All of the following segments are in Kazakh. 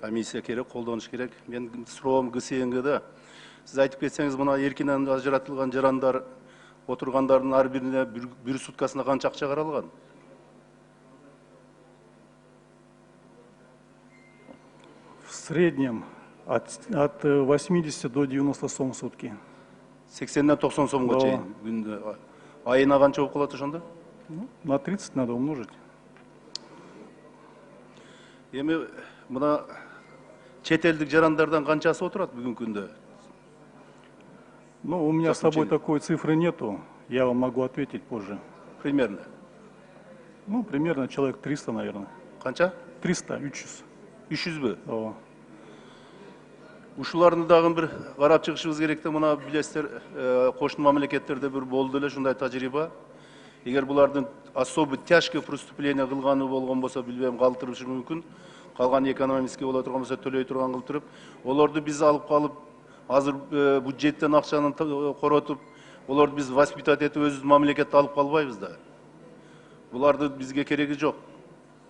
комиссия керек, қолданыш керек. Мен сұрауым ГСНГ-да. Сіз айтып кетсеңіз, мына еркінен ажыратылған жарандар отырғандардың ар біріне бір суткасына қанша ақша қаралған? В среднем от 80 до 90 сом в сутки. 80-ден 90 сомға чейін. Айына қанша болып қалады сонда? На 30 надо умножить. Еме, мына шетелдік жарандардан қаншасы отырады бүгінгі күнде? Ну, у меня с собой такой цифры нету, я вам могу ответить позже. Примерно? Ну, примерно человек 300, наверное. Қанша? 300, 300. 300 бі? О. Ушуларны дагы бір қарап чыгышыбыз керек те, мына билесіздер, кошун мамлекеттерде бір болды эле шундай тажрыйба. Егер булардын особо тяжкий преступление кылганы болгон болсо, билбейм, калтырышы мүмкүн. Калган экономический боло турган болсо, төлөй турган кылып туруп, олорду биз алып калып, азыр бюджеттен акчаны коротуп, олорду биз воспитать этип өзүбүздүн мамлекетте алып калбайбыз да. Буларды бизге кереги жок.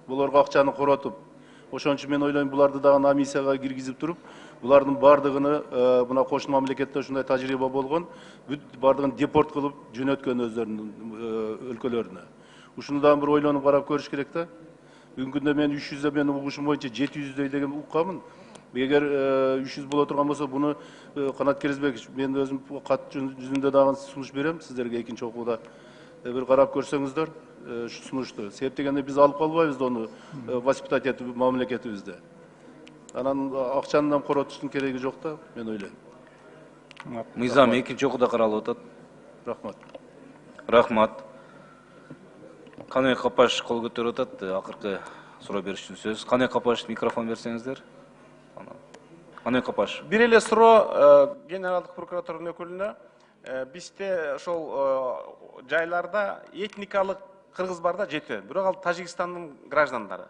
Буларга акчаны коротуп, ошон үчүн мен ойлойм, буларды дагы миссияга киргизип туруп, булардын бардыгыны мына кошун мамлекетте ушундай тажрыйба болгон, бардыгын депорт кылып жөнөткөн өздөрүнүн өлкөлөрүнө. Ушуну дагы бир ойлонуп карап көрүш керек да. Бүгүнкү күндө мен 300 мен угушум боюнча 700 деген уккамын. Эгер 300 боло турган болсо, буну Канат Керизбекович, мен өзүм кат жүзүндө дагы сунуш берем сиздерге экинчи окууда. Бир карап көрсөңүздөр сунушту. Себеп дегенде биз алып калбайбыз да ону воспитать этип мамлекетибизде. Анан акчаны коротуштун кереги жок да, мен ойлойм. Мыйзам экинчи окууда каралып атат. Рахмат. Рахмат. Канай Капаш кол көтөрүп атат. Акыркы суроо бериш үчүн сөз. Канай Капаш, микрофон берсеңиздер. Канай Капаш. Бир эле суроо генералдык прокуратуранын өкүлүнө. Бизде ошол жайларда этникалык кыргыз бар да жети. Бирок ал Тажикстандын граждандары.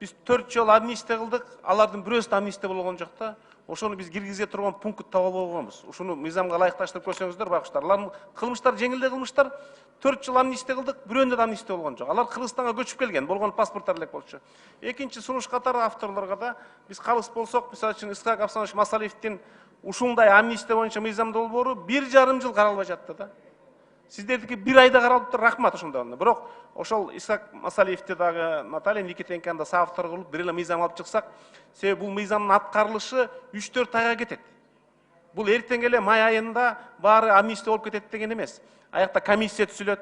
Biz 4 жол амнистия кылдык, алардын бирөөсү да амнистия болгон жок да. Ошону биз киргизе турган пункт таба албайбыз. Ушуну мыйзамга ылайыкташтырып көрсөңүздөр, байкуштар. Алардын кылмыштар жеңилдей кылмыштар. 4 жыл амнистия кылдык, бирөөндө да амнистия болгон жок. Алар Кыргызстанга көчүп келген, болгон паспорттар элек болчу. Экинчи сунуш катары авторлорго да биз калыс болсок, мисалы үчүн Исхак Абсанович Масалиевдин ушундай амнистия боюнча мыйзам долбоору 1,5 жыл каралбай жатты да. Сиздердики 1 айда каралып рахмат ошондо. Бирок ошол Исхак Масалиевди дагы Наталья Никитенконы да соавтор кылып бир эле мыйзам алып чыксак, себеби бул мыйзамдын аткарылышы 3-4 айга кетет. Бул эртең эле май айында баары амнистия болуп кетет деген эмес. Аякта комиссия түзүлөт,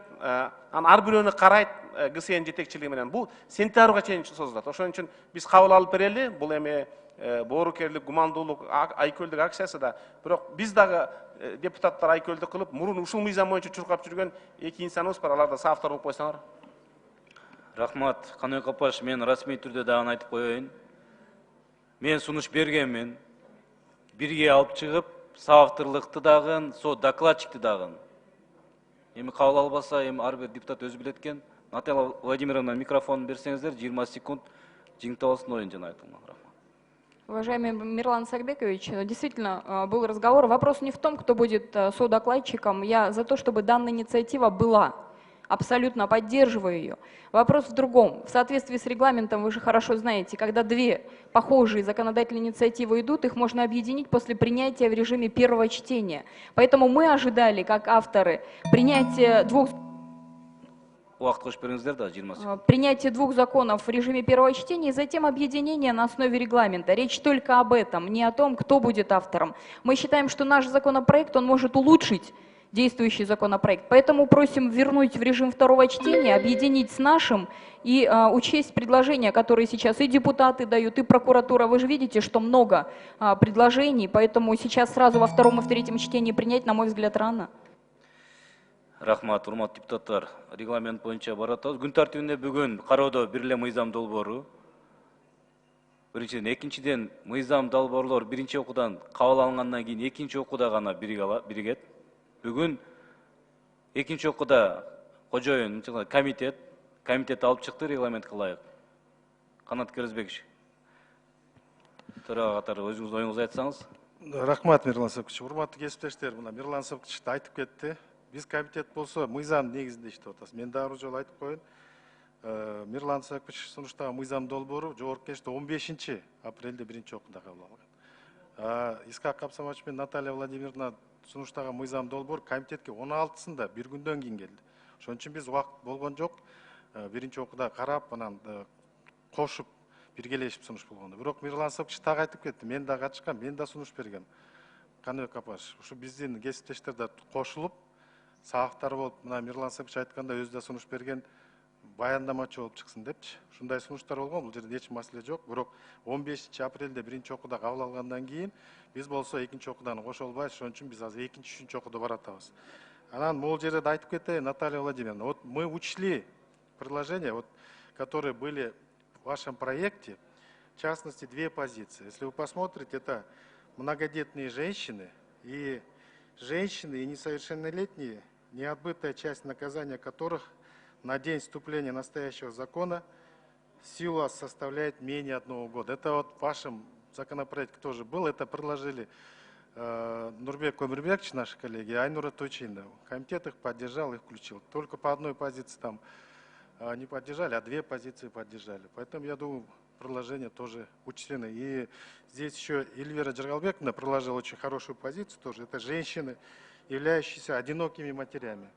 анан ар бирөөнү карайт ГСН жетекчилиги менен. Бул сентябрга чейин созулат. Ошон үчүн биз кабыл алып берели. Бул эми боорукерлик, гумандуулук, айкөлдүк акциясы да. Бирок биз дагы депутаттар айкөлдүк кылып, мурун ушул мыйзам боюнча чуркап жүргөн эки инсаныбыз бар, аларда соавтор болуп койсоңор. Рахмат. Канай Капаш, мен расмий түрдө дагы айтып коеюн. Мен сунуш бергенмин. Бирге алып чыгып, соавторлукту дагы, со докладчикти дагы. Эми кабыл албаса, эми ар бир депутат өзү билет экен. Наталья Владимировна, микрофон берсеңиздер, 20 секунд жиңтабастын оюн жана айтылган. Уважаемый Мирлан Сагбекович, действительно был разговор. Вопрос не в том, кто будет содокладчиком. Я за то, чтобы данная инициатива была. Абсолютно поддерживаю ее. Вопрос в другом. В соответствии с регламентом, вы же хорошо знаете, когда две похожие законодательные инициативы идут, их можно объединить после принятия в режиме первого чтения. Поэтому мы ожидали, как авторы, принятие двух законов в режиме первого чтения и затем объединение на основе регламента. Речь только об этом, не о том, кто будет автором. Мы считаем, что наш законопроект, он может улучшить действующий законопроект. Поэтому просим вернуть в режим второго чтения, объединить с нашим и учесть предложения, которые сейчас и депутаты дают, и прокуратура. Вы же видите, что много предложений, поэтому сейчас сразу во втором и в третьем чтении принять, на мой взгляд, рано. Рахмат, урматтуу депутаттар. Регламент боюнча баратабыз. Күн тартибинде бүгүн кароодо бир эле мыйзам долбоору. Биринчиден, экинчиден мыйзам долбоорлор биринчи окуудан кабыл алынгандан кийин экинчи окууда гана биригет. Бүгүн экинчи окууда кожоюн комитет алып чыкты регламентке ылайык. Канат Керизбекович. Төрага катары өзүңүздүн оюңузду айтсаңыз. Рахмат, Мирлан Сапкыч. Урматтуу кесиптештер, мына Мирлан Сапкыч да айтып кетти. Биз комитет болсо мыйзам негизинде иштеп атабыз. Мен дагы жолу айтып коеюн. Мирлан Сакович сунуштагы мыйзам долбоору жогорку кеңеште 15 апрелде биринчи окууда кабыл алган. Искак Абсамович менен Наталья Владимировна сунуштагы мыйзам долбоор комитетке 16-сында бир күндөн кийин келди. Ошон үчүн биз убакыт болгон жок. Биринчи окууда карап, анан кошуп, биргелешип сунуш болгондо. Бирок Мирлан Сакович так айтып кетти. Мен да катышкам, мен да сунуш бергем. Каныбек Апаш, ушу биздин кесиптештер да кошулуп, сабактар болуп, мына Мирлан Сакович айтканда өзү да сунуш берген, баяндамачы болуп чыксын депчи. Ушундай сунуштар болгон, бул жерде эч маселе жок. Бирок 15 апрелде биринчи окууда кабыл алгандан кийин биз болсо экинчи окуудан кошо албайбыз. Ошон үчүн биз азыр экинчи, үчүнчү окууда баратабыз. Анан бул жерде айтып кетейин, Наталья Владимировна, вот мы учли предложения, вот, которые были в вашем проекте, в частности, две позиции. Если вы посмотрите, это многодетные женщины и несовершеннолетние, неотбытая часть наказания которых на день вступления настоящего закона сила составляет менее 1 года. Это вот в вашем законопроекте тоже было, это предложили Нурбек Омирбекович, наши коллеги, Айнура Тойчинова. Комитет их поддержал и включил. Только по одной позиции там не поддержали, а две позиции поддержали. Поэтому, я думаю, предложения тоже учтены. И здесь еще Эльвира Джергалбековна предложила очень хорошую позицию тоже. Это женщины, являющиеся одинокими матерями.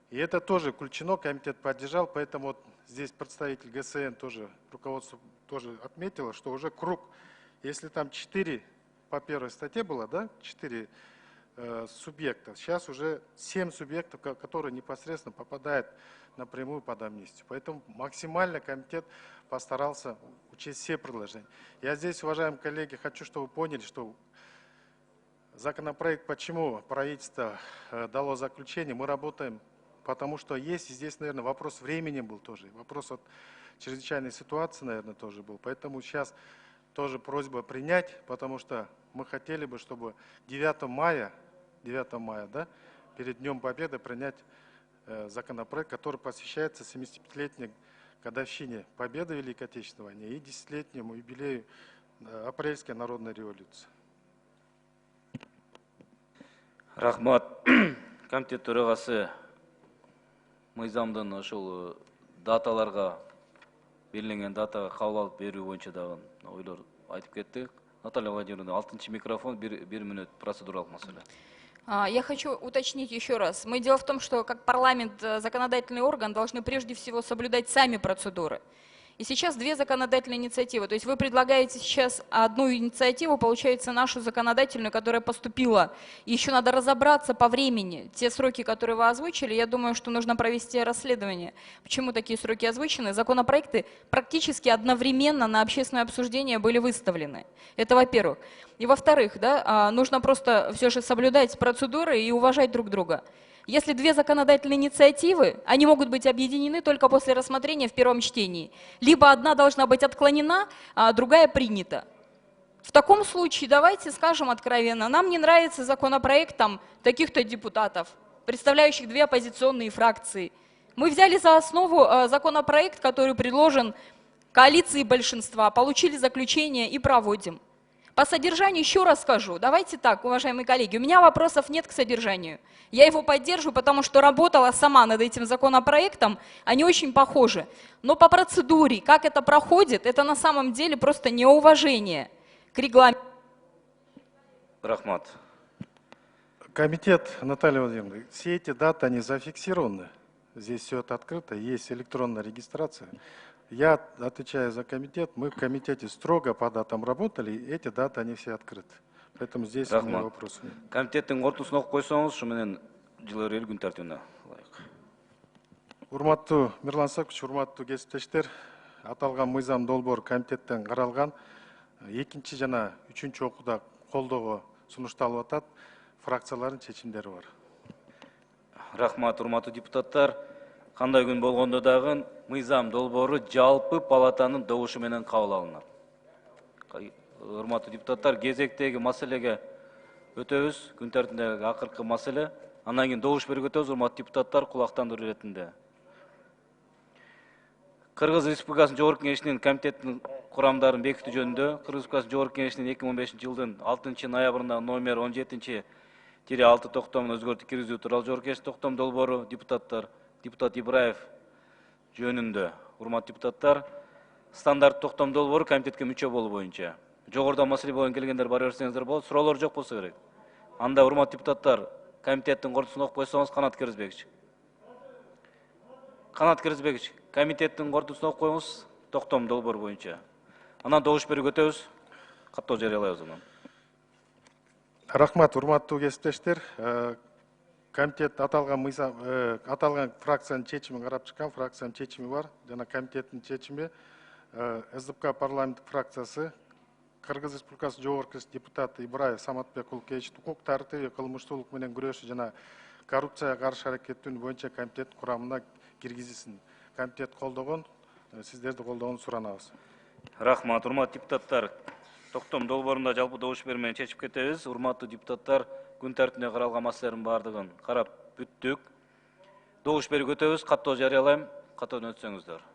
И это тоже включено, комитет поддержал, поэтому вот здесь представитель ГСН тоже, руководство тоже отметило, что уже круг, если там 4 по первой статье было, да, 4 субъекта, сейчас уже 7 субъектов, которые непосредственно попадают напрямую под амнистию. Поэтому максимально комитет постарался учесть все предложения. Я здесь, уважаемые коллеги, хочу, чтобы вы поняли, что законопроект, почему правительство дало заключение, мы работаем, потому что есть, и здесь, наверное, вопрос времени был тоже, вопрос от чрезвычайной ситуации, наверное, тоже был. Поэтому сейчас тоже просьба принять, потому что мы хотели бы, чтобы 9 мая, да, перед Днем Победы принять законопроект, который посвящается 75-летней годовщине Победы в Великой Отечественной войне и 10-летнему юбилею Апрельской народной революции. Рахмат. Комитет төрагасы мыйзамдын ошол даталарга белгиленген датага кабыл алып берүү боюнча дагы ойлор айтып кетти. Наталья Владимировна, 6-й микрофон, 1 минут, процедуралык маселе. Я хочу уточнить еще раз. Дело в том, что как парламент, законодательный орган, должны прежде всего соблюдать сами процедуры. И сейчас 2 законодательные инициативы. То есть вы предлагаете сейчас одну инициативу, получается, нашу законодательную, которая поступила. И еще надо разобраться по времени. Те сроки, которые вы озвучили, я думаю, что нужно провести расследование. Почему такие сроки озвучены? Законопроекты практически одновременно на общественное обсуждение были выставлены. Это во-первых. И во-вторых, да, нужно просто все же соблюдать процедуры и уважать друг друга. Если 2 законодательные инициативы, они могут быть объединены только после рассмотрения в первом чтении. Либо одна должна быть отклонена, а другая принята. В таком случае давайте скажем откровенно, нам не нравится законопроект таких-то депутатов, представляющих 2 оппозиционные фракции. Мы взяли за основу законопроект, который предложен коалицией большинства, получили заключение и проводим. По содержанию еще раз скажу. Давайте так, уважаемые коллеги, у меня вопросов нет к содержанию. Я его поддерживаю, потому что работала сама над этим законопроектом, они очень похожи. Но по процедуре, как это проходит, это на самом деле просто неуважение к регламенту. Рахмат. Комитет, Наталья Владимировна, все эти даты, они зафиксированы. Здесь все это открыто, есть электронная регистрация. Я отвечаю за комитет, мы в комитете строго по датам работали, и эти даты, они все открыты. Поэтому здесь у меня вопросов нет. Комитеттин ортосуна окуп койсоңуз, ушу менен жылы эл күн тартибине ылайык. Урматтуу Мирлан Сакович, урматтуу кесиптештер, аталган мыйзам долбоор комитеттен каралган, 2 жана 3 окууда колдоого сунушталып атат, фракциялардын чечимдери бар. Рахмат, урматтуу депутаттар. Кандай күн болгондо дагы мыйзам долбоору жалпы палатанын добушу менен кабыл алынат. Урматтуу депутаттар, кезектеги маселеге өтөбүз. Күн тартибиндеги акыркы маселе. Андан кийин добуш берүүгө өтөбүз, урматтуу депутаттар, кулактандыруу иретинде. Кыргыз Республикасынын Жогорку Кеңешинин комитеттин курамдарын бекитүү жөнүндө Кыргыз Республикасынын Жогорку Кеңешинин 2015-жылдын 6 ноябрында номер 17-6 токтомун өзгөртүү киргизүү тууралуу Жогорку Кеңештин токтом долбоору депутат Ибраев жөнүндө урматтуу депутаттар, стандарт токтом долбоору комитетке мүчө болуу боюнча. Жогоруда маселе боюнча келгендер бара берсеңиздер болот. Суроолор жок болсо керек. Анда урматтуу депутаттар, комитеттин кортусун окуп койсоңуз, Канат Киргизбекович. Канат Киргизбекович, комитеттин кортусун окуп коюңуз, токтом долбоору боюнча. Анан добуш берүүгө өтөбүз. Каттоо жарыялайбыз анан. Рахмат, урматтуу кесиптештер. Комитет аталган фракциянын чечимин карап чыккан, фракциянын чечими бар. Жана комитеттин чечими СДПК парламенттик фракциясы Кыргыз Республикасы Жогорку Кеңеш депутаты Ибраев Саматбек Улукевич укук тартиби, кылмыштуулук менен күрөшүү жана коррупцияга каршы аракеттенүү боюнча комитет курамына киргизилсин. Комитет колдогон, сиздерди колдогонду суранабыз. Рахмат, урматтуу депутаттар. Токтом долбоорунда жалпы добуш берүү менен чечип кетебиз. Урматтуу депутаттар, күн тартибинде каралган маселелердин баардыгын карап бүттүк. Добуш берүүгө өтөбүз. Каттоо жарыялайм. Каттоодон өтсөңүздөр.